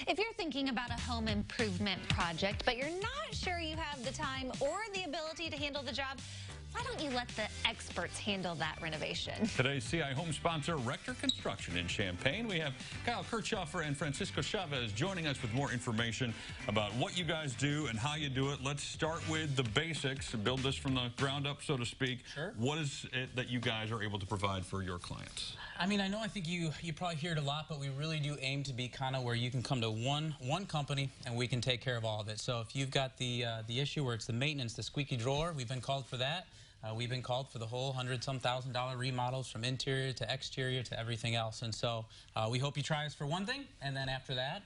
If you're thinking about a home improvement project, but you're not sure you have the time or the ability to handle the job, why don't you let the experts handle that renovation? Today's ciHome sponsor, Rector Construction in Champaign. We have Kyle Kirchhoffer and Francisco Chavez joining us with more information about what you guys do and how you do it. Let's start with the basics, build this from the ground up, so to speak. Sure. What is it that you guys are able to provide for your clients? I mean, I think you probably hear it a lot, but we really do aim to be kind of where you can come to one company and we can take care of all of it. So if you've got the issue where it's the maintenance, the squeaky drawer, we've been called for that. We've been called for the whole $100-some thousand remodels from interior to exterior to everything else. And so we hope you try us for one thing, and then after that,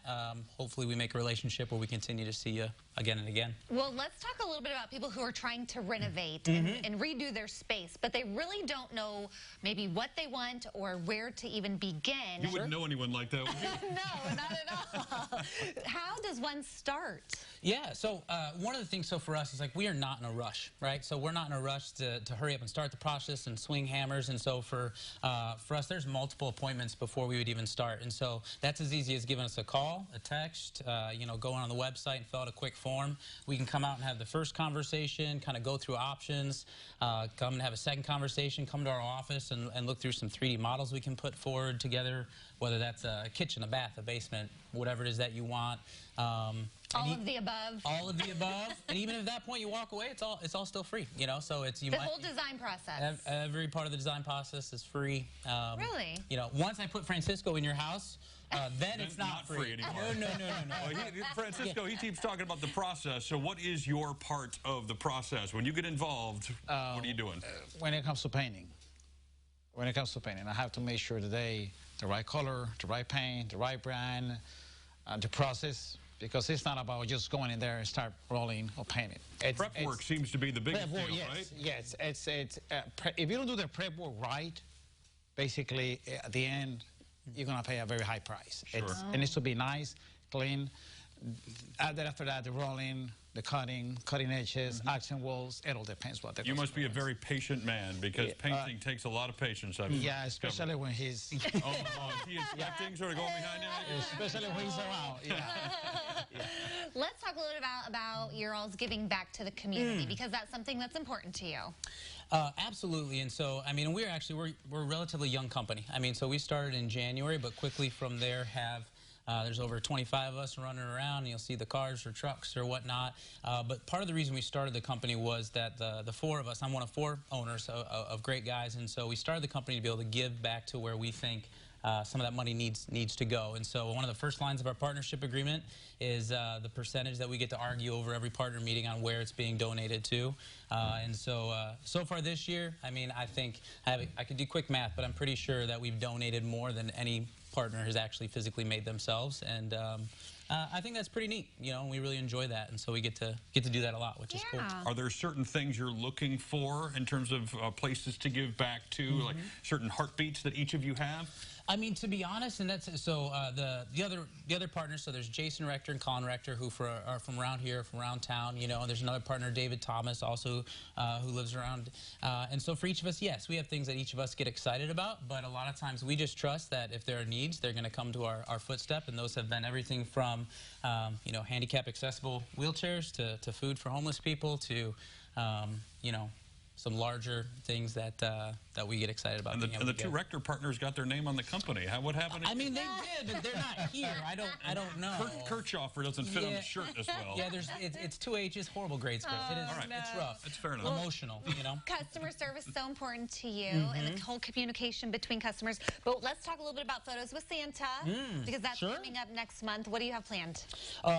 hopefully we make a relationship where we continue to see you again and again. Well, let's talk a little bit about people who are trying to renovate and redo their space, but they really don't know maybe what they want or where to even begin. You wouldn't know anyone like that, would you? No, not at all. How does one start? Yeah, so one of the things, for us, is like we are not in a rush, right? So we're not in a rush to hurry up and start the process and swing hammers. And so for us, there's multiple appointments before we would even start. And so that's as easy as giving us a call, a text, going on the website and fill out a quick form. We can come out and have the first conversation, kind of go through options, come and have a second conversation, come to our office and look through some 3D models we can put forward together, whether that's a kitchen, a bath, a basement, whatever it is that you want. All of the above. All of the above. And even at that point you walk away, it's all still free, So it's the whole design process. Every part of the design process is free. Really? Once I put Francisco in your house, then it's not free anymore. No. Well, Francisco, he keeps talking about the process. So what is your part of the process? When you get involved, what are you doing? When it comes to painting, I have to make sure that the right color, the right paint, the right brand, the process. Because it's not about just going in there and start rolling or painting. Prep work seems to be the biggest deal, right? Yes, if you don't do the prep work right, basically at the end, you're going to pay a very high price. Sure. It needs to be nice, clean. After that, the rolling, the cutting edges, accent walls, it all depends what the You must be a very patient man, because painting takes a lot of patience. Yeah, especially when he's... oh, he inspecting, sort of going behind him? Especially when he's around, yeah. Let's talk a little bit about your all's giving back to the community, because that's something that's important to you. Absolutely. And so, we're a relatively young company. So we started in January, but quickly from there there's over 25 of us running around, and you'll see the cars or trucks or whatnot. But part of the reason we started the company was that the four of us, I'm one of four owners of great guys, and so we started the company to be able to give back to where we think some of that money needs to go. And so one of the first lines of our partnership agreement is the percentage that we get to argue over every partner meeting on where it's being donated to. And so far this year, I think I could do quick math, but I'm pretty sure that we've donated more than any partner has actually physically made themselves. And I think that's pretty neat, and we really enjoy that. And so we get to do that a lot, which is cool. Are there certain things you're looking for in terms of places to give back to, like certain heartbeats that each of you have? To be honest, and that's so the other partners. So there's Jason Rector and Colin Rector, who are from around here, from around town. There's another partner, David Thomas, also who lives around. And so for each of us, yes, we have things that each of us get excited about. But a lot of times we just trust that if there are needs, they're going to come to our footstep. And those have been everything from handicap accessible wheelchairs to food for homeless people to some larger things that we get excited about. And the two Rector partners got their name on the company. What happened? They did, but they're not here. I don't know. Kirchhoffer doesn't fit on the shirt as well. Yeah, it's two H's, horrible grades, Chris. It's rough. It's fair enough. Emotional, Customer service is so important to you, and the whole communication between customers. But let's talk a little bit about photos with Santa, because that's coming up next month. What do you have planned?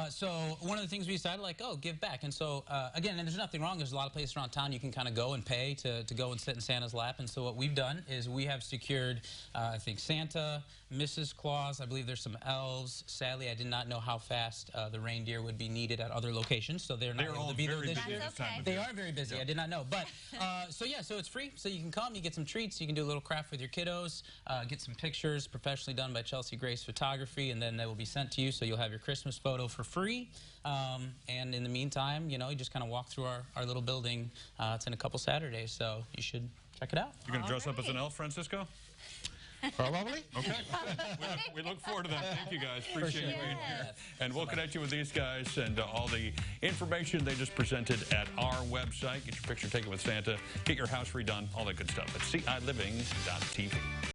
So one of the things we decided, give back. And so again, and there's nothing wrong. There's a lot of places around town you can kind of go and pay to go and sit in Santa's lap. And so what we've done is we have secured, I think, Santa, Mrs. Claus, I believe there's some elves. Sadly, I did not know how fast the reindeer would be needed at other locations, so they're not able to be there this year. They are very busy. I did not know. But so it's free. So you can come, you get some treats, you can do a little craft with your kiddos, get some pictures professionally done by Chelsea Grace Photography, and then they will be sent to you, so you'll have your Christmas photo for free. And in the meantime, you just kind of walk through our little building. It's in a couple Saturdays, so you should check it out. You're going to dress up as an elf, Francisco? Probably. Okay. We look forward to that. Thank you, guys. Appreciate you being here. And we'll connect you with these guys and all the information they just presented at our website. Get your picture taken with Santa. Get your house redone. All that good stuff at cilivings.tv.